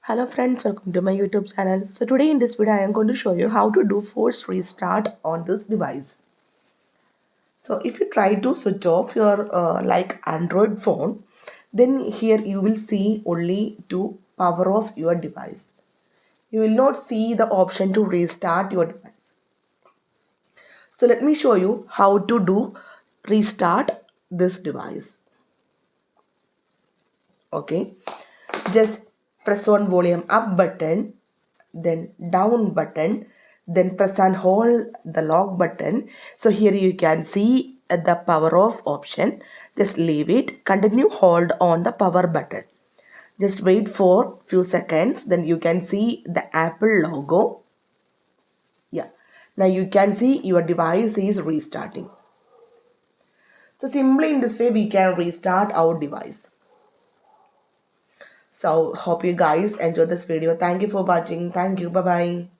Hello friends, welcome to my YouTube channel. So today in this video I am going to show you how to do force restart on this device. So if you try to switch off your like Android phone, then here you will see only to power off your device. You will not see the option to restart your device. So let me show you how to do restart this device. Okay, just press on volume up button, then down button, then press and hold the lock button. So here you can see the power off option. Just leave it, continue hold on the power button. Just wait for few seconds, then you can see the Apple logo. Yeah, now you can see your device is restarting. So simply in this way we can restart our device. So hope you guys enjoy this video. Thank you for watching. Thank you. Bye bye.